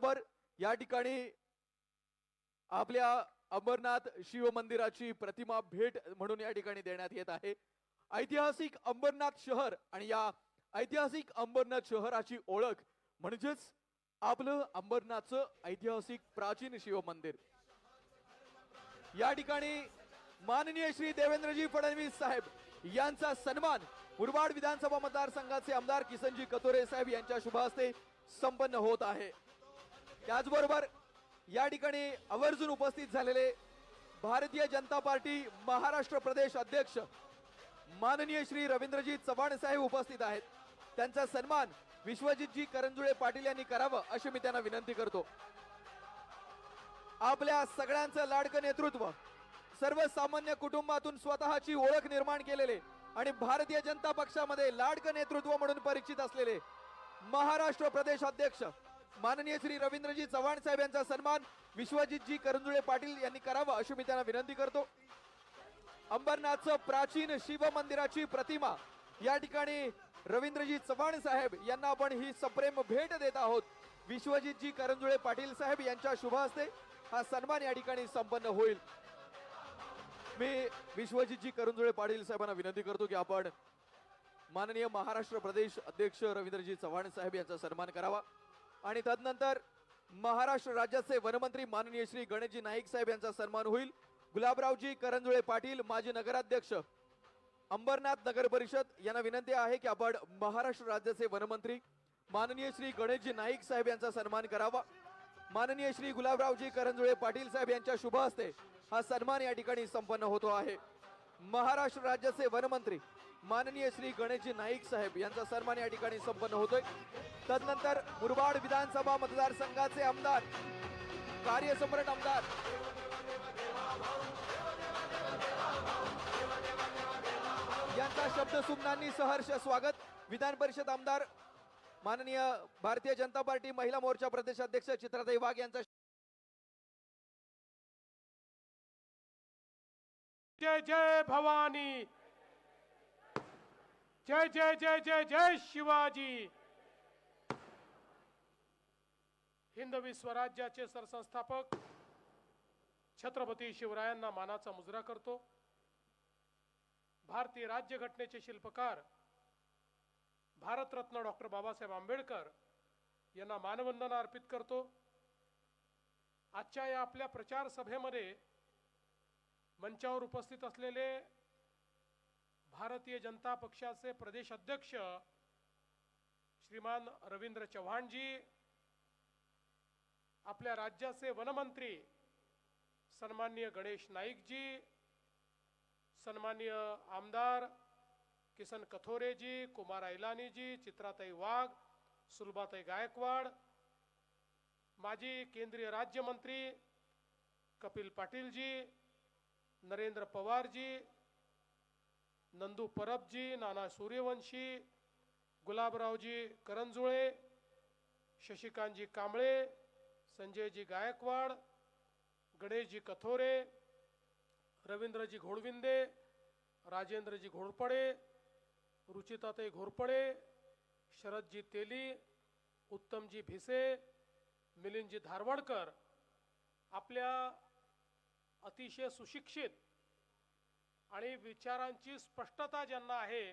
त्याचबरोबर या ठिकाणी आपल्या अंबरनाथ शिव मंदिराची प्रतिमा भेट म्हणून या ठिकाणी देण्यात येत आहे। ऐतिहासिक अंबरनाथ शहर आणि या ऐतिहासिक अंबरनाथ शहराची ओळख म्हणजेच आपलं अंबरनाथचं ऐतिहासिक प्राचीन शिव मंदिर। या ठिकाणी माननीय श्री देवेंद्रजी फडणवीस साहेब यांचा सन्मान मुरबाड विधानसभा मतदारसंघाचे आमदार किसनजी कथोरे साहेब यांच्या शुभ हस्ते संपन्न होत आहे। त्याचबरोबर या ठिकाणी आवर्जून उपस्थित झालेले भारतीय जनता पार्टी महाराष्ट्र प्रदेश अध्यक्ष माननीय श्री रवींद्रजी चव्हाण साहेब उपस्थित आहेत। त्यांचा सन्मान विश्वजितजी करंजुळे पाटील यांनी करावं अशी मी त्यांना विनंती करतो। आपल्या सगळ्यांचं लाडकं नेतृत्व, सर्वसामान्य कुटुंबातून स्वतःची ओळख निर्माण केलेले आणि भारतीय जनता पक्षामध्ये लाडकं नेतृत्व म्हणून परिचित असलेले महाराष्ट्र प्रदेश अध्यक्ष माननीय श्री रवींद्रजी चव्हाण साहेब यांचा सन्मान विश्वजितजी करंजुळे पाटील यांनी करावा अशी मी त्यांना विनंती करतो। अंबरनाथचं प्राचीन शिव मंदिराची प्रतिमा या ठिकाणी रवींद्रजी चव्हाण साहेब यांना आपण ही सप्रेम भेट देत आहोत। विश्वजितजी करंजुळे पाटील साहेब यांच्या शुभ हस्ते हा सन्मान या ठिकाणी संपन्न होईल। मी विश्वजितजी करंजुळे पाटील साहेबांना विनंती करतो की आपण माननीय महाराष्ट्र प्रदेश अध्यक्ष रवींद्रजी चव्हाण साहेब यांचा सन्मान करावा आणि तदनंतर महाराष्ट्र राज्याचे वनमंत्री माननीय श्री गणेशजी नाईक साहेब यांचा सन्मान होईल। गुलाबरावजी करंजुळे पाटील माजी नगराध्यक्ष अंबरनाथ नगर परिषद यांना विनंती आहे की आपण महाराष्ट्र राज्याचे वनमंत्री माननीय श्री गणेशजी नाईक साहेब यांचा सन्मान करावा। माननीय श्री गुलाबरावजी करंजुळे पाटील साहेब यांच्या शुभ हस्ते हा सन्मान या ठिकाणी संपन्न होतो आहे। महाराष्ट्र राज्याचे वनमंत्री माननीय श्री गणेशजी नाईक साहेब यांचा सन्मान या ठिकाणी संपन्न होतोय। तदनंतर मुरबाड विधानसभा मतदारसंघाचे आमदार, कार्यसम्राट आमदार यांचा शब्दसुमनांनी सहर्ष स्वागत। विधान परिषद आमदार माननीय भारतीय जनता पार्टी महिला मोर्चा प्रदेशाध्यक्ष चित्राताई वाघ यांचा जय जय भवानी, जय जय जय जय जय शिवाजी। हिंदवी स्वराज्याचे सरसंस्थापक छत्रपती शिवरायांना मानाचा मुजरा करतो। भारतीय राज्यघटनेचे शिल्पकार भारतरत्न डॉक्टर बाबासाहेब आंबेडकर यांना मानवंदना अर्पित करतो। आजच्या या आपल्या प्रचार सभेमध्ये मंचावर उपस्थित असलेले भारतीय जनता पक्षाचे प्रदेश अध्यक्ष श्रीमान रवींद्र चव्हाणजी, आपल्या राज्याचे वनमंत्री सन्माननीय गणेश नाईकजी, सन्माननीय आमदार किसन कथोरेजी, कुमार ऐलानीजी, चित्राताई वाघ, सुलभाताई गायकवाड, माजी केंद्रीय राज्यमंत्री कपिल पाटीलजी, नरेंद्र पवारजी, नंदू परबजी, नाना सूर्यवंशी, गुलाबरावजी करंजुळे, शशिकांतजी कांबळे, संजयजी गायकवाड, गणेशजी कथोरे, रवींद्रजी घोडविंदे, राजेंद्रजी घोरपडे, रुचिताताई घोरपडे, शरदजी तेली, उत्तमजी भिसे, मिलिंदजी धारवाडकर, आपल्या अतिशय सुशिक्षित आणि विचारांची स्पष्टता ज्यांना आहे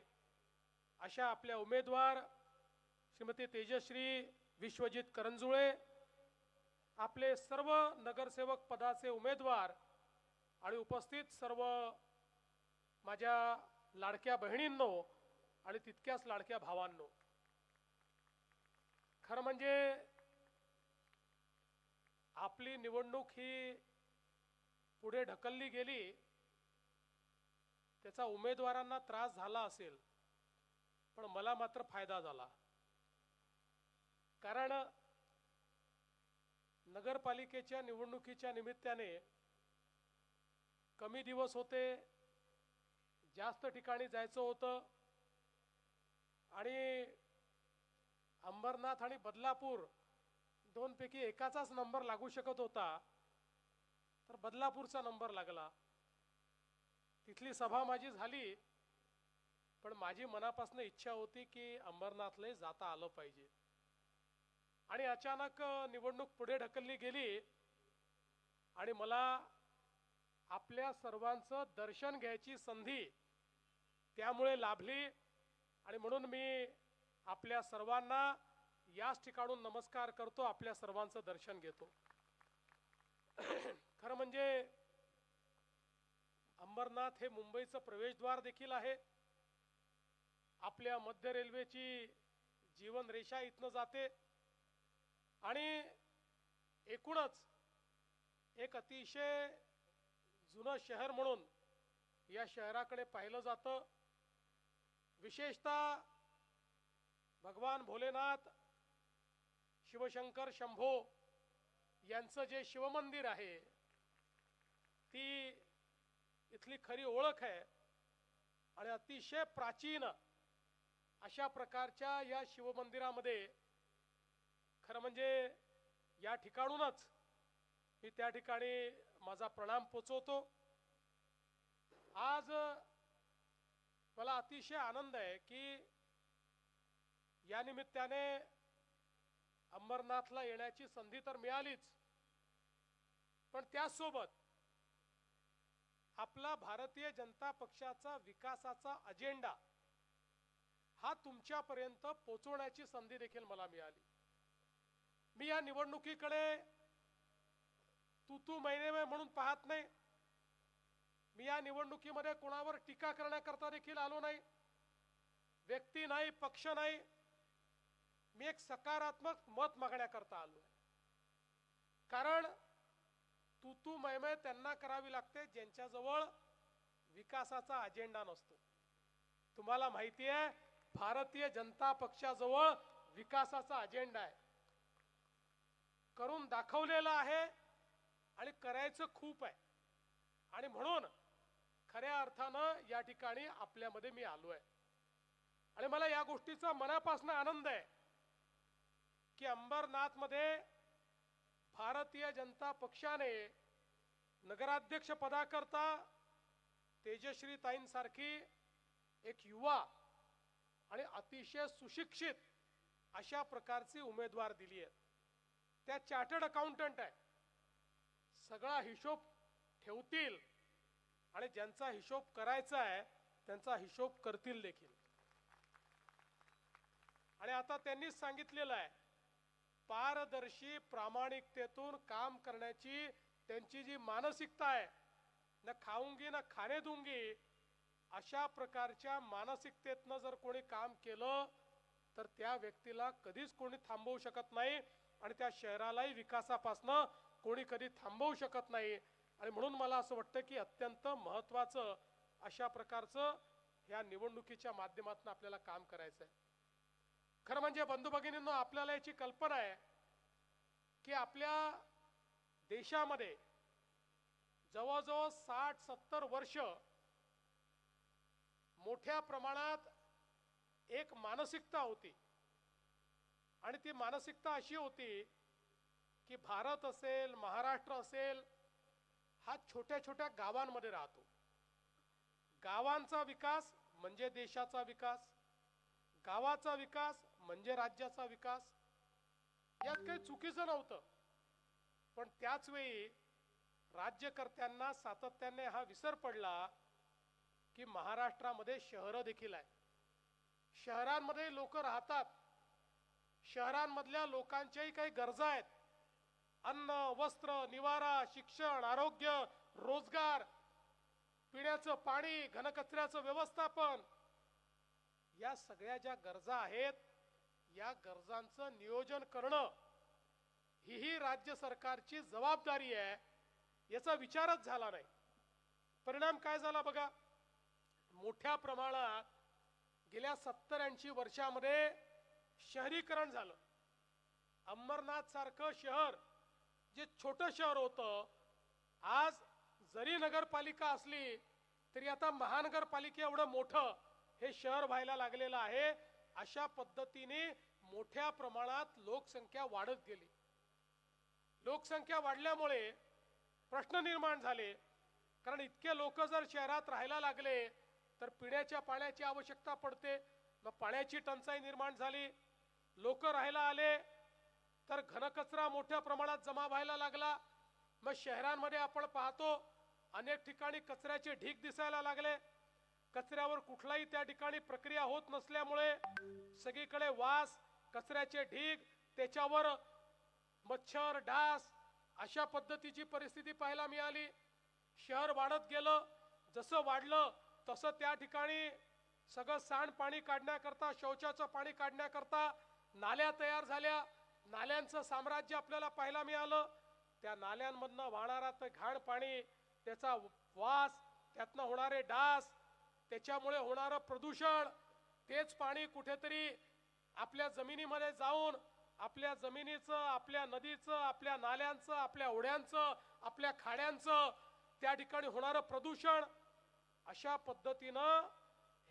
अशा आपल्या उमेदवार श्रीमती तेजश्री विश्वजित करंजुळे, आपले सर्व नगरसेवक पदाचे उमेदवार आणि उपस्थित सर्व माझ्या लाडक्या बहिणींनो आणि तितक्याच लाडक्या भावांनो, खरं म्हणजे आपली निवडणूक ही पुढे ढकलली गेली, त्याचा उमेदवारांना त्रास झाला असेल, पण मला मात्र फायदा झाला। कारण नगरपालिकेच्या निवडणुकीच्या निमित्ताने कमी दिवस होते, जास्त ठिकाणी जायचं होतं आणि अंबरनाथ आणि बदलापूर दोनपैकी एकाचाच नंबर लागू शकत होता, तर बदलापूरचा नंबर लागला। तिथली सभा माझी झाली, पण माझी मनापासून इच्छा होती की अंबरनाथला जाता आलं पाहिजे आणि अचानक निवडणूक पुढे ढकलली गेली आणि मला आपल्या सर्वांचं दर्शन घ्यायची संधी त्यामुळे लाभली आणि म्हणून मी आपल्या सर्वांना याच ठिकाणून नमस्कार करतो, आपल्या सर्वांचं दर्शन घेतो. खरं म्हणजे अंबरनाथ हे मुंबईचं प्रवेशद्वार देखील आहे. आपल्या मध्य रेल्वेची जीवन रेषा इथनं जाते आणि एकूणच एक अतिशय जुनं शहर म्हणून या शहराकडे पाहिलं जातं. विशेषतः भगवान भोलेनाथ, शिवशंकर शंभो यांचं जे शिवमंदिर आहे ती इथली खरी ओळख आहे आणि अतिशय प्राचीन अशा प्रकारच्या या शिवमंदिरामध्ये खरं म्हणजे या ठिकाणूनच मी त्या ठिकाणी माझा प्रणाम पोचवतो. आज मला अतिशय आनंद आहे की या निमित्ताने अंबरनाथला येण्याची संधी तर मिळालीच, पण त्यासोबत आपला भारतीय जनता पक्षाचा विकासाचा अजेंडा हा तुमच्यापर्यंत पोहोचवण्याची संधी देखील मला मिळाली. मी या निवडणुकीकडे तू महिने म्हणून पाहत नाही. मी या निवडणुकीमध्ये कोणावर टीका करण्याकरता देखील आलो नाही. व्यक्ती नाही, पक्ष नाही. मी एक सकारात्मक मत मागण्याकरता आलो. कारण तू मैमे त्यांना करावी लागते ज्यांच्याजवळ विकासाचा अजेंडा नसतो. तुम्हाला माहिती आहे भारतीय जनता पक्षाजवळ विकासाचा अजेंडा आहे, करून दाखवलेला आहे आणि करायचं खूप आहे. आणि म्हणून खऱ्या अर्थानं या ठिकाणी आपल्यामध्ये मी आलोय आणि मला या गोष्टीचा मनापासून आनंद आहे की अंबरनाथ मध्ये भारतीय जनता पक्षाने नगराध्यक्ष पदाकरता तेजश्री ताईंसारखी एक युवा आणि अतिशय सुशिक्षित अशा प्रकारची उमेदवार दिली आहे. त्या चार्टर्ड अकाउंटंट आहे, सगळा हिशोब ठेवतील आणि ज्यांचा हिशोब करायचा आहे त्यांचा हिशोब करतील देखील. आणि आता त्यांनीच सांगितलेलं आहे पारदर्शी प्रामाणिकतेतून काम करण्याची त्यांची जी मानसिकता आहे, न खाऊंगी न खाणे दूंगी अशा प्रकारच्या मानसिकतेतनं जर कोणी काम केलं तर त्या व्यक्तीला कधीच कोणी थांबवू शकत नाही आणि त्या शहरालाही विकासापासून कोणी कधी थांबवू शकत नाही. आणि म्हणून मला असं वाटतं की अत्यंत महत्त्वाचं अशा प्रकारचं ह्या निवडणुकीच्या माध्यमातून आपल्याला काम करायचं आहे. खरं म्हणजे बंधू भगिनींनो, आपल्याला याची कल्पना आहे की आपल्या देशामध्ये जवळजवळ 60-70 वर्ष मोठ्या प्रमाणात एक मानसिकता होती आणि ती मानसिकता अशी होती की भारत असेल, महाराष्ट्र असेल, हा छोट्या छोट्या गावांमध्ये राहतो. गावांचा विकास म्हणजे देशाचा विकास, गावाचा विकास म्हणजे राज्याचा विकास. यात काही चुकीचं नव्हतं, पण त्याच वेळी राज्यकर्त्यांना सातत्याने हा विसर पडला की महाराष्ट्रामध्ये शहरं देखील आहे. शहरांमध्ये लोक राहतात, शहरांमधल्या लोकांच्याही काही गरजा आहेत. अन्न, वस्त्र, निवारा, शिक्षण, आरोग्य, रोजगार, पिण्याचं पाणी, घनकचऱ्याचं व्यवस्थापन, या सगळ्या ज्या गरजा आहेत या गरजांचं नियोजन करणं ही राज्य सरकारची जबाबदारी आहे. याचा विचारच झाला नाही. परिणाम काय झाला बघा, मोठ्या प्रमाणात गेल्या 70-80 वर्षामध्ये शहरीकरण झालं. अंबरनाथ सारखं शहर जे छोटं शहर होतं, आज जरी नगरपालिका असली तरी आता महानगरपालिका एवढं मोठं हे शहर व्हायला लागलेलं आहे. अशा पद्धतीने मोठ्या प्रमाणात लोकसंख्या वाढत गेली. लोकसंख्या वाढल्यामुळे प्रश्न निर्माण झाले, कारण इतके लोक जर शहरात राहायला लागले तर पिण्याच्या पाण्याची आवश्यकता पडते. मग पाण्याची टंचाई निर्माण झाली. लोक राहायला आले तर घनकचरा मोठ्या प्रमाणात जमा व्हायला लागला. मग शहरांमध्ये आपण पाहतो अनेक ठिकाणी कचऱ्याचे ढीग दिसायला लागले. कचऱ्यावर कुठलाही त्या ठिकाणी प्रक्रिया होत नसल्यामुळे सगळीकडे वास, कचऱ्याचे ढीग, त्याच्यावर मच्छर, डास, अशा पद्धतीची परिस्थिती पाहायला मिळाली. शहर वाढत गेलं, जसं वाढलं तसं त्या ठिकाणी सगळं सांडपाणी काढण्याकरता, शौचाचं पाणी काढण्याकरता नाल्या तयार झाल्या. नाल्यांचं साम्राज्य आपल्याला पाहायला मिळालं. त्या नाल्यांमधनं वाहणारा ते घाण पाणी, त्याचा वास, त्यातनं होणारे डास, त्याच्यामुळे होणारं प्रदूषण, तेच पाणी कुठेतरी आपल्या जमिनीमध्ये जाऊन आपल्या जमिनीचं, आपल्या नदीचं, आपल्या नाल्यांचं, आपल्या ओढ्यांचं, आपल्या खाड्यांचं त्या ठिकाणी होणारं प्रदूषण, अशा पद्धतीनं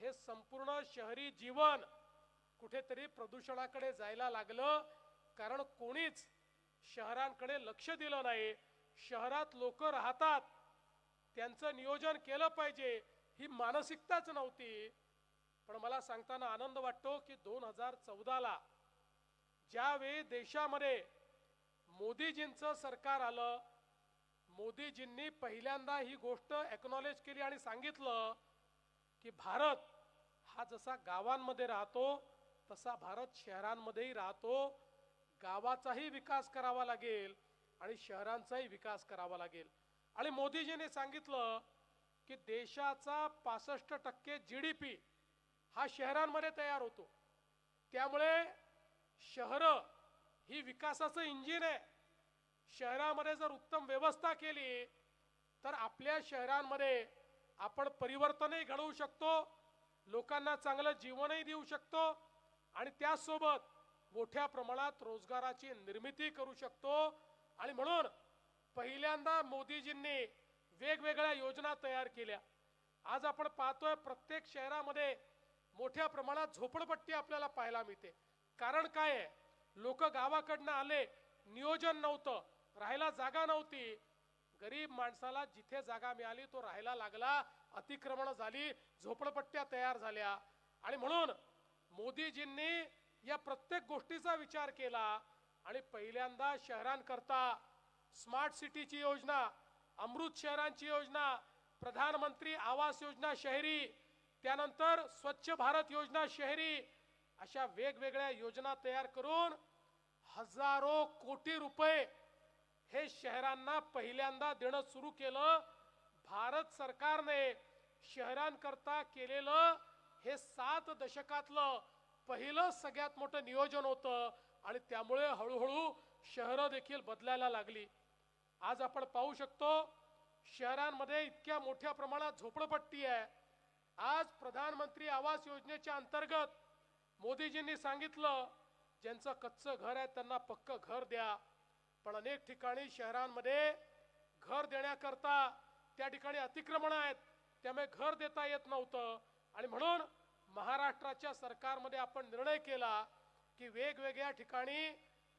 हे संपूर्ण शहरी जीवन कुठेतरी प्रदूषणाकडे जायला लागलं. कारण कोणीच शहरांकडे लक्ष दिलं नाही. शहरात लोक राहतात, त्यांचं नियोजन केलं पाहिजे ही मानसिकताच नव्हती. पण मला सांगताना आनंद वाटतो की 2014ला ज्यावेळी देशामध्ये मोदीजींचं सरकार आलं, मोदीजींनी पहिल्यांदा ही गोष्ट एक्नॉलेज केली आणि सांगितलं की भारत हा जसा गावांमध्ये राहतो तसा भारत शहरांमध्येही राहतो. गावाचाही विकास करावा लागेल आणि शहरांचाही विकास करावा लागेल. आणि मोदीजींनी सांगितलं की देशाचा 65% GDP हा शहरांमध्ये तयार होतो. त्यामुळे शहर ही विकासाचं इंजिन आहे. शहरामध्ये जर उत्तम व्यवस्था केली तर आपल्या शहरांमध्ये आपण परिवर्तनही घडवू शकतो, लोकांना चांगलं जीवनही देऊ शकतो आणि त्यासोबत मोठ्या प्रमाणात रोजगाराची निर्मिती करू शकतो. आणि म्हणून पहिल्यांदा मोदीजींनी वेगवेगळ्या योजना तयार केल्या. आज आपण पाहतोय प्रत्येक शहरामध्ये मोठ्या प्रमाणात झोपडपट्टी आपल्याला पाहायला मिळते. कारण काय आहे, लोक गावाकडनं आले, नियोजन नव्हतं, राहायला जागा नव्हती. गरीब माणसाला जिथे जागा मिळाली तो राहायला लागला, अतिक्रमण झाली, झोपडपट्ट्या तयार झाल्या. आणि म्हणून मोदीजींनी या प्रत्येक गोष्टीचा विचार केला आणि पहिल्यांदा शहरांकरता स्मार्ट सिटीची योजना, अमृत शहरांची योजना, प्रधानमंत्री आवास योजना शहरी, त्यानंतर स्वच्छ भारत योजना शहरी, अशा वेगवेगळ्या योजना तयार करून हजारो कोटी रुपये हे शहरांना पहिल्यांदा देणं सुरू केलं. भारत सरकारने शहरांकरता केलेलं हे 7 दशकातलं पहिलं सगळ्यात मोठं नियोजन होतं आणि त्यामुळे हळूहळू शहरं देखील बदलायला लागली. आज आपण पाहू शकतो शहरांमध्ये इतक्या मोठ्या प्रमाणात झोपडपट्टी आहे. आज प्रधानमंत्री आवास योजनेच्या अंतर्गत मोदीजींनी सांगितलं ज्यांचं कच्चं घर आहे त्यांना पक्क घर द्या. पण अनेक ठिकाणी शहरांमध्ये घर देण्याकरता त्या ठिकाणी अतिक्रमण आहेत, त्यामुळे घर देता येत नव्हतं. आणि म्हणून महाराष्ट्राच्या सरकारमध्ये आपण निर्णय केला की वेगवेगळ्या ठिकाणी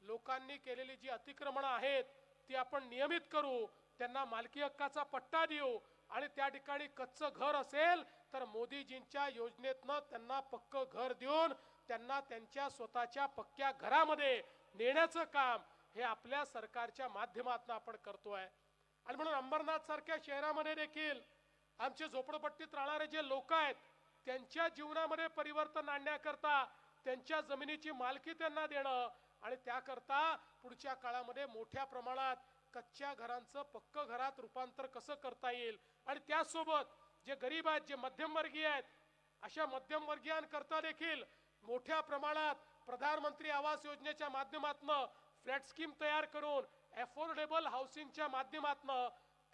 लोकांनी केलेली जी अतिक्रमणं आहेत ती आपण नियमित करू, त्यांना मालकी हक्काचा पट्टा देऊ आणि त्या ठिकाणी कच्चं घर असेल तर मोदीजींच्या योजनेतनं त्यांना पक्क घर देऊन त्यांना त्यांच्या स्वतःच्या पक्क्या घरामध्ये नेण्याचं काम हे आपल्या सरकारच्या माध्यमातून आपण करतोय. आणि म्हणून अंबरनाथ सारख्या शहरामध्ये देखील आमचे झोपडपट्टीत राहणारे जे लोक आहेत त्यांच्या जीवनामध्ये परिवर्तन आणण्याकरता त्यांच्या जमिनीची मालकी त्यांना देणं आणि त्याकरता पुढच्या काळामध्ये मोठ्या प्रमाणात कच्च्या घरांचं पक्क घरात रूपांतर कसं करता येईल आणि त्यासोबत जे गरीब आहेत, जे मध्यमवर्गीय आहेत, अशा मध्यमवर्गीयांकरता देखील मोठ्या प्रमाणात प्रधानमंत्री आवास योजनेच्या माध्यमातून फ्लॅट स्कीम तयार करून अफोर्डेबल हाऊसिंगच्या माध्यमातून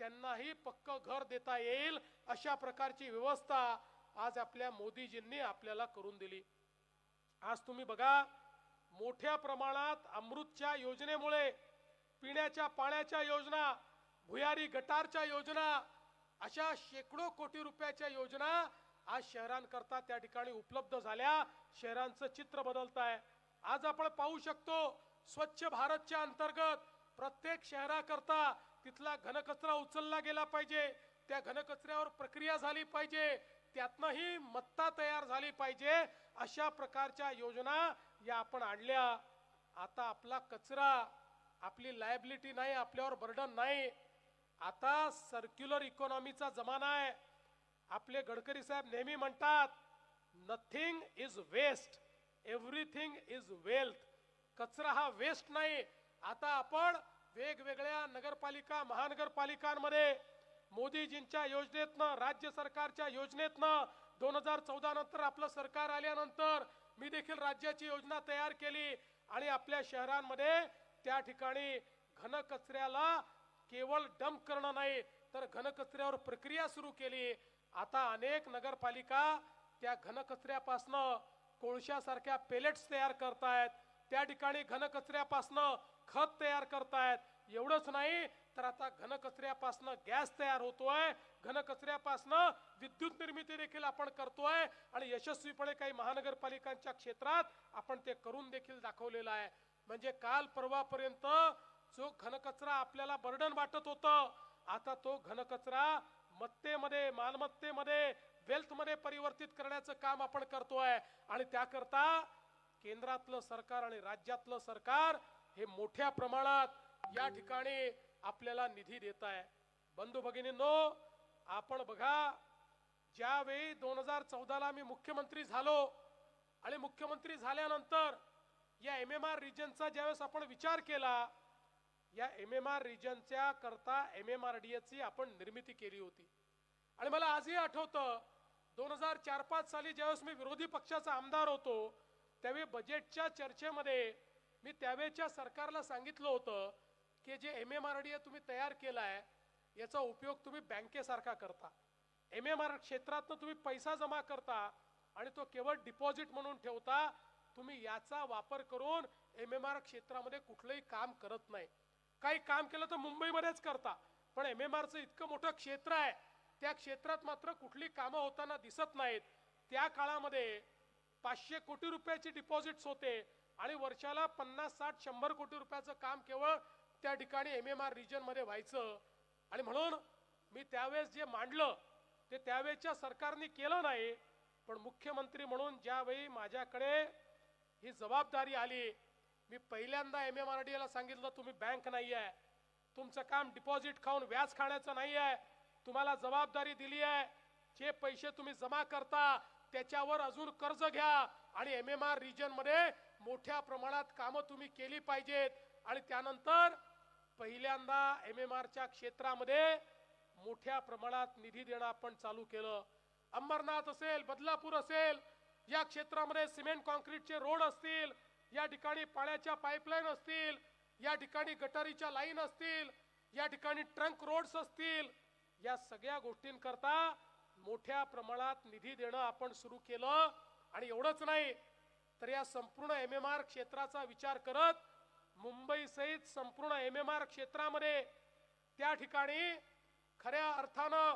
त्यांनाही पक्क घर देता येईल अशा प्रकारची व्यवस्था आज आपल्या मोदीजींनी आपल्याला करून दिली. आज तुम्ही बघा मोठ्या प्रमाणात अमृतच्या योजनेमुळे पिण्याच्या पाण्याच्या योजना, भुयारी गटारच्या योजना, अशा शेकडो कोटी रुपयाच्या योजना आज शहरांकरता त्या ठिकाणी उपलब्ध झाल्या. शहरांचं चित्र बदलत आहे. आज आपण पाहू शकतो स्वच्छ भारतच्या अंतर्गत प्रत्येक शहराकरता तिथला घनकचरा उचलला गेला पाहिजे, त्या घनकचऱ्यावर प्रक्रिया झाली पाहिजे, त्यातनंही मत्ता तयार झाली पाहिजे, अशा प्रकारच्या योजना या आपण आणल्या. आता आपला कचरा आपली लायबिलिटी नाही, आपल्यावर बर्डन नाही. आता सर्क्युलर इकॉनॉमीचा जमाना आहे. आपले गडकरी साहेब नेहमी म्हणतात nothing is waste, everything is wealth. कचरा हा वेस्ट नाही. आता आपण वेगवेगळ्या नगरपालिका महानगरपालिकांमध्ये मोदीजींच्या योजनेतनं, राज्य सरकारच्या योजनेतनं 2014 नंतर आपलं सरकार आल्यानंतर मी देखील राज्याची योजना तयार केली आणि आपल्या शहरांमध्ये त्या ठिकाणी घनकचऱ्याला केवळ डंप करणं नाही तर घनकचऱ्यावर प्रक्रिया सुरू केली. आता अनेक नगरपालिका त्या घनकचऱ्यापासनं कोळशासारख्या पेलेट्स तयार करतायत, त्या ठिकाणी घनकचऱ्यापासनं खत तयार करतायत. एवढंच नाही तर आता घनकचऱ्यापासनं गॅस तयार होतोय, घनकचऱ्यापासनं विद्युत निर्मिती देखील आपण करतोय आणि यशस्वीपणे काही महानगरपालिकांच्या क्षेत्रात आपण ते करून देखील दाखवलेलं आहे. म्हणजे काल परवापर्यंत जो घनकचरा आपल्याला बर्डन वाटत होतं, आता तो घनकचरा मत्तेमध्ये, मालमत्तेमध्ये, वेल्थमध्ये परिवर्तित करण्याचं काम आपण करतोय. आणि त्याकरता केंद्रातलं सरकार आणि राज्यातलं सरकार हे मोठ्या प्रमाणात या ठिकाणी आपल्याला निधी देत आहे. बंधू भगिनींनो, आपण बघा, ज्यावेळी 2014ला मी मुख्यमंत्री झालो आणि मुख्यमंत्री झाल्यानंतर या MMR रिजनचा ज्यावेळेस आपण विचार केला, या MMR रिजनच्या करता MMRDA आपण निर्मिती केली होती. आणि मला आजही आठवतं 2004-05 साली ज्यावेळेस मी विरोधी पक्षाचा आमदार होतो त्यावेळी बजेटच्या चर्चेमध्ये मी त्यावेळेच्या सरकारला सांगितलं होतं की जे MMRDA तुम्ही तयार केलाय याचा उपयोग तुम्ही बँकेसारखा करता, MMR क्षेत्रातनं तुम्ही पैसा जमा करता आणि तो केवळ डिपॉझिट म्हणून ठेवता. तुम्ही याचा वापर करून MMR क्षेत्रामध्ये कुठलंही काम करत नाही. काही काम केलं तर मुंबईमध्येच करता, पण MMRचं इतकं मोठं क्षेत्र आहे, त्या क्षेत्रात मात्र कुठली कामं होताना दिसत नाहीत. त्या काळामध्ये 500 कोटी रुपयाची डिपॉझिट्स होते आणि वर्षाला 50-60-100 कोटी रुपयाचं काम केवळ त्या ठिकाणी MMR रिजन मध्ये व्हायचं. आणि म्हणून मी त्यावेळेस जे मांडलं ते त्यावेळेच्या सरकारने केलं नाही. पण मुख्यमंत्री म्हणून ज्यावेळी माझ्याकडे ही जबाबदारी आली, मी पहिल्यांदा MMRDA ला सांगितलं तुम्ही बँक नाही आहे, तुमचं काम डिपॉझिट खाऊन व्याज खाण्याचं नाही आहे, तुम्हाला जबाबदारी दिली आहे, जे पैसे तुम्ही जमा करता त्याच्यावर अजून कर्ज घ्या आणि MMR रिजन मध्ये मोठ्या प्रमाणात कामं तुम्ही केली पाहिजेत. आणि त्यानंतर पहिल्यांदा MMRच्या क्षेत्रामध्ये मोठ्या प्रमाणात निधी देणं आपण चालू केलं. अंबरनाथ असेल, बदलापूर असेल, या क्षेत्रामध्ये सिमेंट कॉन्क्रीटचे रोड असतील, या ठिकाणी पाण्याच्या पाईपलाईन असतील, या ठिकाणी गटारीच्या लाईन असतील, या ठिकाणी ट्रंक रोड्स असतील, या सगळ्या गोष्टींकरता मोठ्या प्रमाणात निधी देणं आपण सुरू केलं. आणि एवढंच नाही तर या संपूर्ण MMR क्षेत्राचा विचार करत मुंबई सहित संपूर्ण MMR क्षेत्रामध्ये त्या ठिकाणी खऱ्या अर्थानं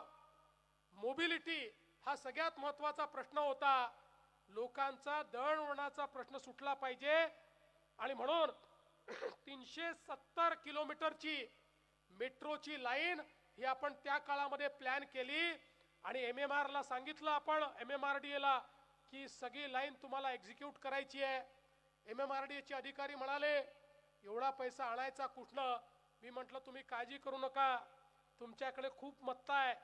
मोबिलिटी हा सगळ्यात महत्त्वाचा प्रश्न होता. लोकांचा दळणवळणाचा प्रश्न सुटला पाहिजे आणि म्हणून 370 किलोमीटरची मेट्रोची लाईन ही आपण त्या काळामध्ये प्लॅन केली आणि MMR ला सांगितलं आपण MMRDA ला की सगळी लाईन तुम्हाला एक्झिक्यूट करायची आहे. MMRDA चे अधिकारी म्हणाले एवढा पैसा आणायचा कुठनं? मी म्हटलं तुम्ही काळजी करू नका, तुमच्याकडे खूप मत्ता आहे,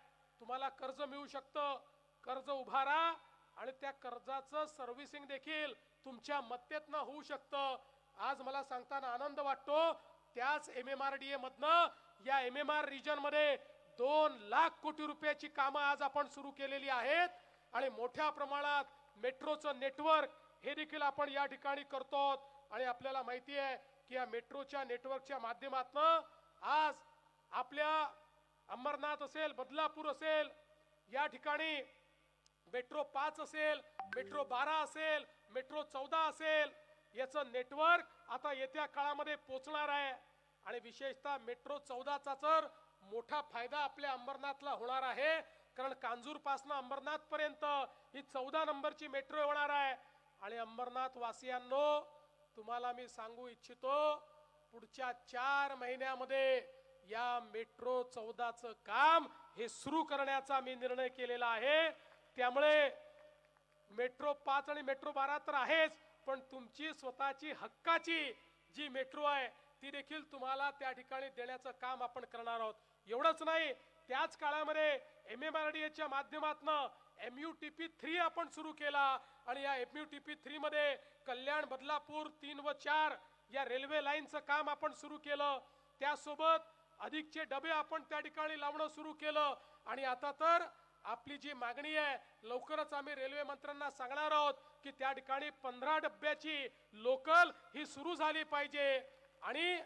तुम्हाला कर्ज मिळू शकतं, कर्ज उभारा आणि त्या कर्जाचं सर्व्हिसिंग देखील तुमच्या मत्तेतनं होऊ शकतं. आज मला सांगताना आनंद वाटतो त्याच MMRDA मधनं या MMR रिजन मध्ये 2 लाख कोटी रुपयाची कामं आज आपण सुरू केलेली आहेत आणि मोठ्या प्रमाणात मेट्रोचं नेटवर्क हे देखील आपण या ठिकाणी करतो. आणि आपल्याला माहिती आहे की या मेट्रोच्या नेटवर्कच्या माध्यमातून आज आपल्या अंबरनाथ असेल, बदलापूर असेल, या ठिकाणी मेट्रो 5 असेल, मेट्रो 12 असेल, मेट्रो 14 असेल, याचं नेटवर्क आता येत्या काळामध्ये पोहोचणार आहे. आणि विशेषतः मेट्रो 14चा तर मोठा फायदा आपल्या अंबरनाथला होणार आहे, कारण कांजूर पासून अंबरनाथ पर्यंत ही 14 नंबरची मेट्रो होणार आहे. आणि अंबरनाथ वासियांनो, तुम्हाला मी सांगू इच्छितो पुढच्या 4 महिन्यामध्ये या मेट्रो 14चं काम हे सुरू करण्याचा मी निर्णय केलेला आहे. त्यामुळे मेट्रो 5 आणि मेट्रो 12 तर आहेच, पण तुमची स्वतःची हक्काची जी मेट्रो आहे ती देखील तुम्हाला त्या ठिकाणी देण्याचं काम आपण करणार आहोत. एवढंच नाही, त्याच काळामध्ये MMRDA च्या माध्यमातून MUTP 3 आपण सुरू केला आणि या MUTP 3 मध्ये कल्याण, बदलापूर 3 व 4 या रेल्वे लाईनचं काम आपण सुरू केलं. त्यासोबत अधिकचे डबे आपण त्या ठिकाणी लावणं सुरू केलं आणि आता तर आपली जी मागणी आहे लवकरच आम्ही रेल्वे मंत्र्यांना सांगणार आहोत की त्या ठिकाणी 15 डब्याची लोकल ही सुरू झाली पाहिजे. आणि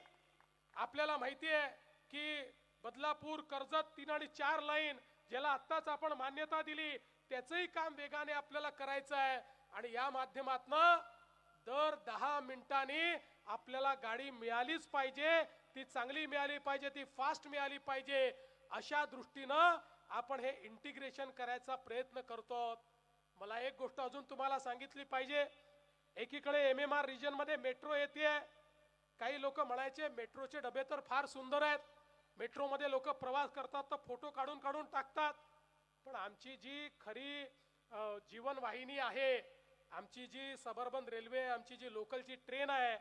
आपल्याला माहिती आहे की बदलापूर, कर्जत 3 आणि 4 लाईन ज्याला आत्ताच आपण मान्यता दिली त्याचंही काम वेगाने आपल्याला करायचं आहे आणि या माध्यमातून दर 10 मिनिटांनी आपल्याला गाडी मिळालीच पाहिजे, ती चांगली मिळाली पाहिजे, ती फास्ट मिळाली पाहिजे. अशा दृष्टीनं आपण हे इंटिग्रेशन करायचा प्रयत्न करतो. मला एक गोष्ट अजून तुम्हाला सांगितली पाहिजे. एकीकडे MMR रिजन मध्ये मेट्रो येते. काही लोक म्हणायचे मेट्रोचे डबे तर फार सुंदर आहेत, मेट्रो मध्ये लोक प्रवास करतात तर फोटो काढून काढून टाकतात. पण आमची जी खरी जीवन वाहिनी आहे, आमची जी सबअर्बन रेल्वे, आमची जी लोकलची ट्रेन आहे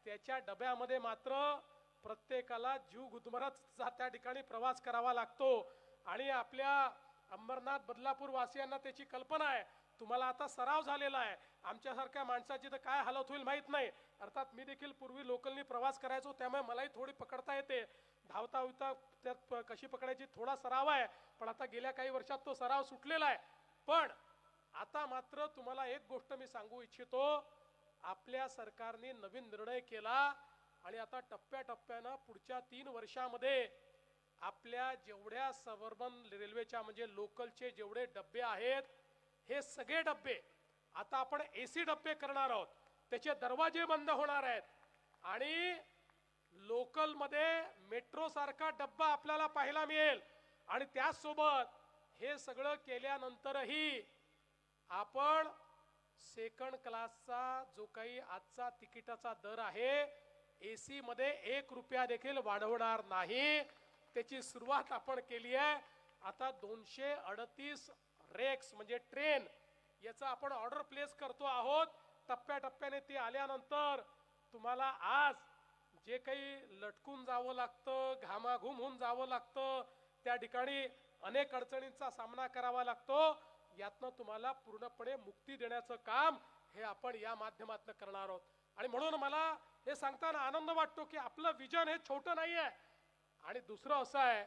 त्याच्या डब्यामध्ये मात्र प्रत्येकाला जीव गुदमरत त्या ठिकाणी प्रवास करावा लागतो. आणि आपल्या अंबरनाथ बदलापूर वासियांना त्याची कल्पना आहे. तुम्हाला आता सराव झालेला आहे. आमच्यासारख्या माणसाची तर काय हालत होईल माहित नाही. अर्थात मी देखील पूर्वी लोकलनी प्रवास करायचो त्यामुळे मलाही थोडी पकडता येते. धावता उता त्यात कशी पकडायची थोडा सराव आहे, पण आता गेल्या काही वर्षात तो सराव सुटलेला आहे. पण आता मात्र तुम्हाला एक गोष्ट मी सांगू इच्छितो, आपल्या सरकारने नवीन निर्णय केला आणि आता टप्प्याटप्प्यानं पुढच्या 3 वर्षामध्ये आपल्या जेवढ्या सबअर्बन रेल्वेच्या म्हणजे लोकलचे जेवढे डब्बे आहेत हे सगळे डब्बे आता आपण AC डब्बे करणार आहोत. त्याचे दरवाजे बंद होणार आहेत आणि लोकल मध्ये मेट्रो सारखा डब्बा आपल्याला पाहायला मिळेल. आणि त्यासोबत हे सगळं केल्यानंतरही आपण सेकंड क्लासचा जो काही आजचा तिकिटाचा दर आहे AC मध्ये 1 रुपया देखील वाढवणार नाही. त्याची सुरुवात आपण केली आहे. आता 238 रेक्स म्हणजे ट्रेन याचा आपण ऑर्डर प्लेस करतो आहोत. टप्प्याटप्प्याने ती आल्यानंतर तुम्हाला आज जे काही लटकून जावं लागतं, घामाघूम होऊन जावं लागतं, त्या ठिकाणी अनेक अडचणींचा सामना करावा लागतो, यातनं तुम्हाला पूर्णपणे मुक्ती देण्याचं काम हे आपण या माध्यमातून करणार आहोत. आणि म्हणून मला हे सांगताना आनंद वाटतो की आपलं विजन हे छोटं नाही आहे. आणि दुसरं असं आहे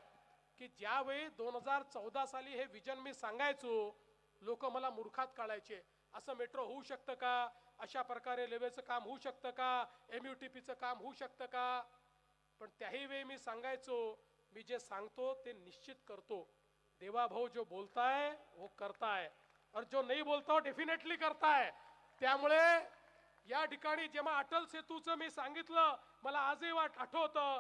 की ज्यावेळी 2014 साली हे विजन मी सांगायचो लोक मला मूर्खात काढायचे. असं मेट्रो होऊ शकतं का, अशा प्रकारे रेल्वेचं काम होऊ शकतं का, MUTPचं काम होऊ शकतं का. पण त्याही वेळी मी सांगायचो मी जे सांगतो ते निश्चित करतो. देवा भाऊ जो बोलता है वो करता है और जो नहीं बोलता वो डेफिनेटली करता है. त्यामुळे या ठिकाणी जेव्हा अटल सेतूचं मी सांगितलं मला आजही आठवतं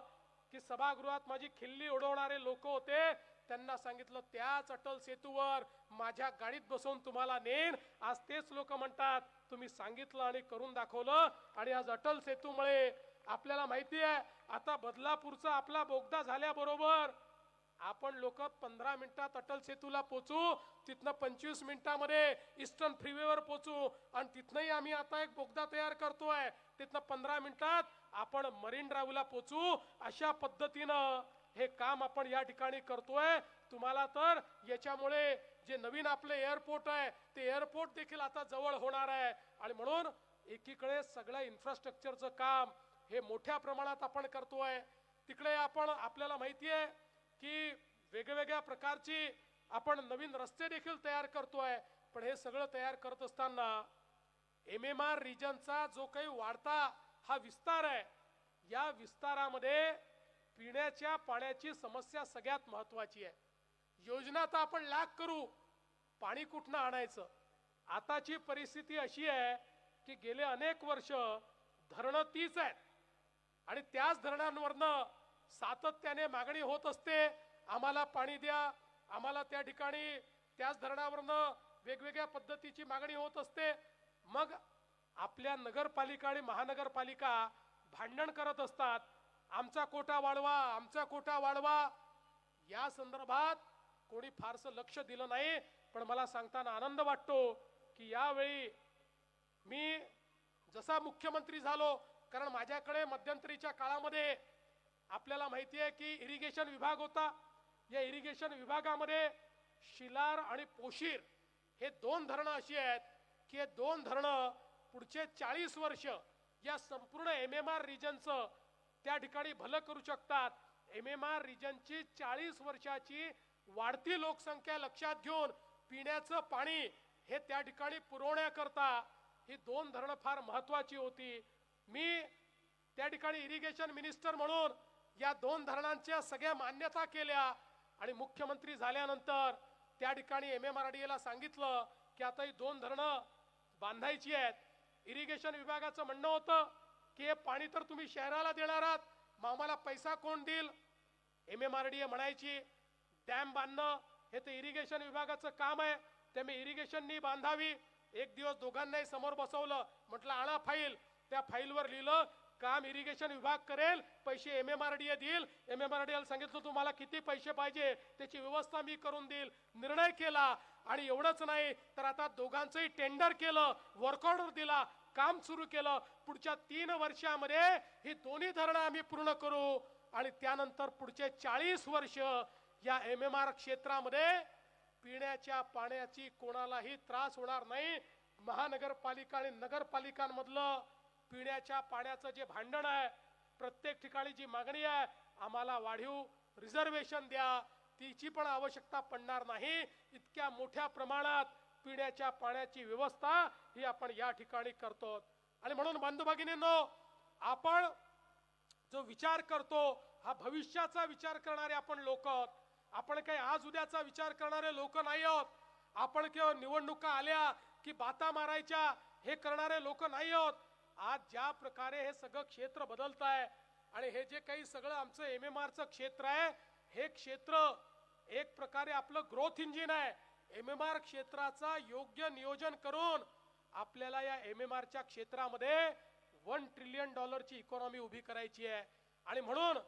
की सभागृहात माझी खिल्ली उडवणारे लोक होते. त्यांना सांगितलं त्याच अटल सेतूवर माझ्या गाडीत बसवून तुम्हाला नेन. आज तेच लोक म्हणतात तुम्ही सांगितलं आणि करून दाखवलं. आणि आज अटल सेतूमुळे आपल्याला माहिती आहे आता बदलापूरचा आपला बोगदा झाल्याबरोबर आपण लोक 15 मिनिटात अटल सेतूला पोहोचू, तिथनं 25 मिनिटांमध्ये ईस्टर्न फ्रीवेवर पोहोचू आणि तिथनंही आम्ही आता एक बोगदा तयार करतोय, तिथनं 15 मिनिटात आपण मरीन ड्राईव्हला पोहोचू. अशा पद्धतीनं हे काम आपण या ठिकाणी करतोय. तुम्हाला तर याच्यामुळे जे नवीन आपले एअरपोर्ट आहे ते एअरपोर्ट देखील आता जवळ होणार आहे. आणि म्हणून एकीकडे सगळं इन्फ्रास्ट्रक्चरचं काम हे मोठ्या प्रमाणात आपण करतोय, तिकडे आपण आपल्याला माहिती आहे की वेगवेगळ्या प्रकारची आपण नवीन रस्ते देखील तयार करतोय. पण हे सगळं तयार करत असताना MMR रिजनचा जो काही वाढता हा विस्तार आहे, या विस्तारामध्ये पिण्याच्या पाण्याची समस्या सगळ्यात महत्वाची आहे. योजना तर आपण लाख करू, पाणी कुठनं आणायचं. आताची परिस्थिती अशी आहे की गेले अनेक वर्ष धरणं तीच आहेत आणि त्याच धरणांवरनं सातत्याने मागणी होत असते, आम्हाला पाणी द्या, आम्हाला त्या ठिकाणी त्याच धरणावरनं वेगवेगळ्या पद्धतीची मागणी होत असते. मग आपल्या नगरपालिका आणि महानगरपालिका भांडण करत असतात, आमचा कोटा वाढवा, आमचा कोटा वाढवा. या संदर्भात कोणी फारसं लक्ष दिलं नाही. पण मला सांगताना आनंद वाटतो की यावेळी मी जसा मुख्यमंत्री झालो कारण माझ्याकडे मध्यंतरीच्या काळामध्ये आपल्याला माहिती आहे की इरिगेशन विभाग होता. या इरिगेशन विभागामध्ये शिलार आणि पोशीर हे दोन धरणं अशी आहेत की हे दोन धरणं पुढचे 40 वर्ष या संपूर्ण MMR रिजनचं त्या ठिकाणी भलं करू शकतात. MMR रिजनची 40 वर्षाची वाढती लोकसंख्या लक्षात घेऊन पिण्याचं पाणी हे त्या ठिकाणी पुरवण्याकरता ही दोन धरणं फार महत्वाची होती. मी त्या ठिकाणी इरिगेशन मिनिस्टर म्हणून या दोन धरणांच्या सगळ्या मान्यता केल्या आणि मुख्यमंत्री झाल्यानंतर त्या ठिकाणी MMRDA ला सांगितलं की आता ही दोन धरणं बांधायची आहेत. इरिगेशन विभागाचं म्हणणं होतं की हे पाणी तर तुम्ही शहराला देणार आहात, मग आम्हाला पैसा कोण देईल? MMRDA म्हणायची डॅम बांधणं हे तर इरिगेशन विभागाचं काम आहे, ते मी इरिगेशननी बांधावी. एक दिवस दोघांनाही समोर बसवलं, म्हटलं आणा फाईल. त्या फाईलवर लिहिलं काम इरिगेशन विभाग करेल, पैसे MMRDA देईल. MMRDA सांगितलं तुम्हाला किती पैसे पाहिजे त्याची व्यवस्था मी करून देईल. निर्णय केला आणि एवढंच नाही तर आता दोघांचंही टेंडर केलं, वर्क ऑर्डर दिला, काम सुरू केलं. पुढच्या 3 वर्षामध्ये ही दोन्ही धरणं आम्ही पूर्ण करू आणि त्यानंतर पुढचे 40 वर्ष या MMR क्षेत्रामध्ये पिण्याच्या पाण्याची कोणालाही त्रास होणार नाही. महानगरपालिका आणि नगरपालिकांमधलं पिण्याच्या पाण्याचं जे भांडण आहे, प्रत्येक ठिकाणी जी मागणी आहे आम्हाला वाढीव रिझर्वेशन द्या, तिची पण आवश्यकता पडणार नाही. इतक्या मोठ्या प्रमाणात पिण्याच्या पाण्याची व्यवस्था ही आपण या ठिकाणी करतो. आणि म्हणून बंधू भगिनींनो, आपण जो विचार करतो हा भविष्याचा विचार करणारे आपण लोक आहोत. आपण काही आज उद्याचा विचार करणारे लोक नाही आहोत. आपण केवळ निवडणुका आल्या की बाता मारायच्या हे करणारे लोक नाही आहोत. आज ज्या प्रकारे हे सगळं क्षेत्र बदलत आहे आणि हे जे काही सगळं आमचं MMRचं क्षेत्र आहे, हे क्षेत्र एक प्रकारे आपलं ग्रोथ इंजिन आहे. MMR क्षेत्राचा योग्य नियोजन करून आपल्याला या MMRच्या क्षेत्रामध्ये $1 ट्रिलियन इकॉनॉमी उभी करायची आहे. आणि म्हणून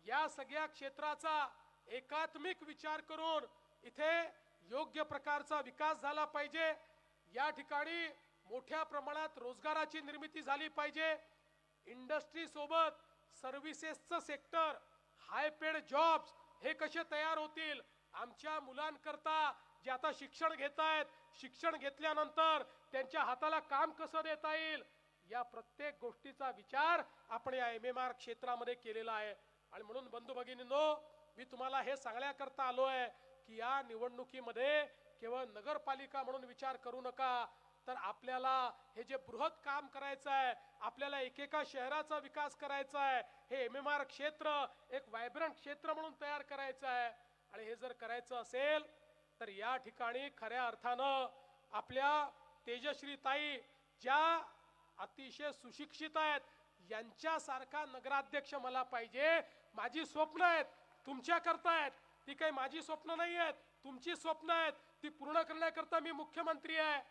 या सगळ्या क्षेत्राचा एकात्मिक विचार करून इथे योग्य प्रकारचा विकास झाला पाहिजे. या ठिकाणी मोठ्या प्रमाणात रोजगाराची निर्मिती झाली पाहिजे. इंडस्ट्री सोबत सर्व्हिसेसचं सेक्टर, हाय पेड जॉब्स हे कसे तयार होतील? आमच्या मुलांकरता जे आता शिक्षण घेत आहेत, शिक्षण घेतल्यानंतर त्यांच्या हाताला काम कसं देता येईल, या प्रत्येक गोष्टीचा विचार आपण या MMR क्षेत्रामध्ये केलेला आहे. आणि म्हणून बंधू भगिनींनो, मी तुम्हाला हे सांगण्याकरता आलोय की या निवडणुकीमध्ये केवळ नगरपालिका म्हणून विचार करू नका, तर आपल्याला हे जे बृहत काम करायचं आहे, आपल्याला एकेका शहराचा विकास करायचा आहे, हे MMR क्षेत्र एक व्हायब्रंट क्षेत्र म्हणून तयार करायचं आहे. आणि हे जर करायचं असेल तर या ठिकाणी खऱ्या अर्थानं आपल्या तेजश्री ताई ज्या अतिशय सुशिक्षित आहेत, यांच्यासारखा नगराध्यक्ष मला पाहिजे. माझी स्वप्न आहेत, तुमच्या करता आहेत. ती काही माझी स्वप्न नाही आहेत, तुमची स्वप्न आहेत. ती पूर्ण करण्याकरता मी मुख्यमंत्री आहे.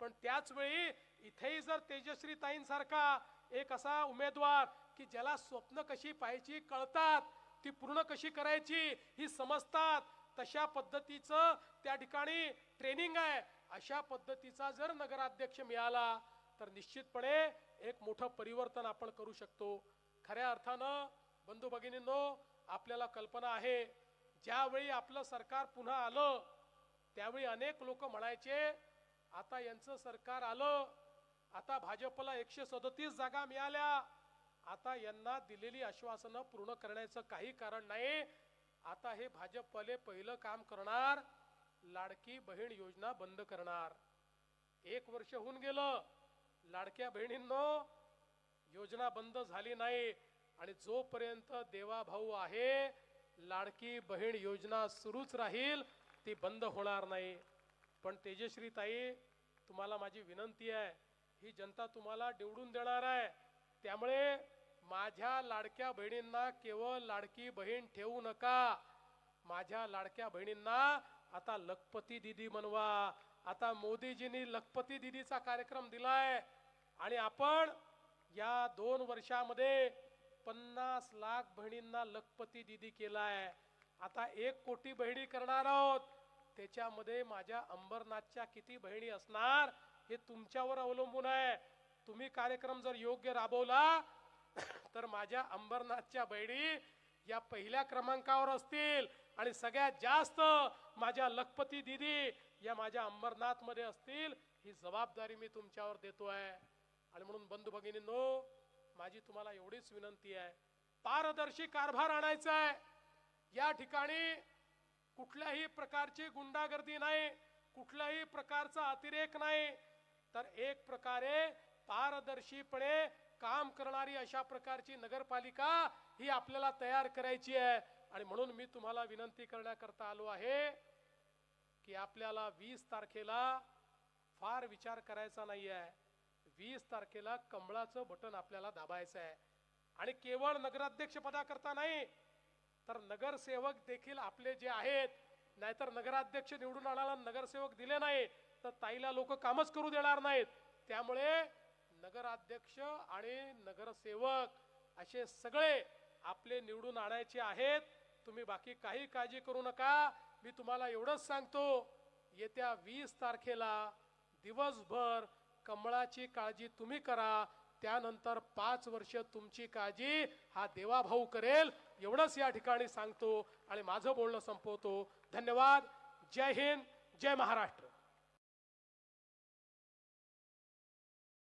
पण त्याच वेळी इथेही जर तेजश्री ताईंसारखा एक असा उमेदवार की ज्याला स्वप्न कशी पाहायची कळतात, ती पूर्ण कशी करायची ही समजतात, तशा पद्धतीचं त्या ठिकाणी ट्रेनिंग आहे, अशा पद्धतीचा जर नगराध्यक्ष मिळाला तर निश्चितपणे एक मोठं परिवर्तन आपण करू शकतो. खऱ्या अर्थानं बंधू भगिनींनो, आपल्याला कल्पना आहे ज्यावेळी आपलं सरकार पुन्हा आलं त्यावेळी अनेक लोक म्हणायचे आता यांचं सरकार आलं, आता भाजपला 137 जागा मिळाल्या, आता यांना दिलेली आश्वासनं पूर्ण करण्याचं काही कारण नाही. आता हे भाजपवाले पहिलं काम करणार, लाडकी बहीण योजना बंद करणार. 1 वर्ष होऊन गेलं, लाडक्या बहिणींनो योजना बंद झाली नाही. आणि जोपर्यंत देवा भाऊ आहे, लाडकी बहीण योजना सुरूच राहील, ती बंद होणार नाही. पण तेजश्री ताई, तुम्हाला माझी विनंती आहे, ही जनता तुम्हाला निवडून देणार आहे, त्यामुळे माझ्या लाडक्या बहिणींना केवळ लाडकी बहीण ठेवू नका. माझ्या लाडक्या बहिणींना आता लखपती दीदी बनवा. आता मोदीजींनी लखपती दीदीचा कार्यक्रम दिलाय आणि आपण या 2 वर्षामध्ये 50 लाख बहिणींना लखपती दीदी केलाय. आता 1 कोटी बहिणी करणार आहोत. त्याच्यामध्ये माझ्या अंबरनाथच्या किती बहिणी असणार हे तुमच्यावर अवलंबून आहे. तुम्ही कार्यक्रम जर योग्य राबवला तर माझ्या अंबरनाथच्या बैडी या पहिल्या क्रमांकावर असतील आणि सगळ्यात जास्त माझ्या लखपती दीदी या माझ्या अंबरनाथ मध्ये असतील, ही जबाबदारी मी तुमच्यावर देतोय. आणि म्हणून बंधू भगिनींनो, माझी तुम्हाला एवढीच विनंती आहे, पारदर्शी कारभार आणायचा आहे. या ठिकाणी कुठल्याही प्रकारची गुंडागर्दी नाही, कुठल्याही प्रकारचा अतिरेक नाही, तर एक प्रकारे पारदर्शीपणे काम करणारी अशा प्रकारची नगरपालिका ही आपल्याला तयार करायची आहे. आणि म्हणून मी तुम्हाला विनंती करण्याकरता आलो आहे की आपल्याला 20 तारखेला फार विचार करायचा नाही आहे. 20 तारखेला कमळाचं बटन आपल्याला दाबायचं आहे. आणि केवळ नगराध्यक्ष पदाकरता नाही, तर नगरसेवक देखील आपले जे आहेत, नाहीतर नगराध्यक्ष निवडून आणायला नगरसेवक दिले नाही तर ताईला लोक कामच करू देणार नाहीत. त्यामुळे नगराध्यक्ष आणि नगरसेवक असे सगळे आपले निवडून आणायचे आहेत. तुम्ही बाकी काही काळजी करू नका. मी तुम्हाला एवढंच सांगतो, येत्या 20 तारखेला दिवसभर कमळाची काळजी तुम्ही करा, त्यानंतर 5 वर्ष तुमची काळजी हा देवाभाऊ करेल, एवढंच या ठिकाणी सांगतो आणि माझं बोलणं संपवतो. धन्यवाद. जय हिंद, जय महाराष्ट्र.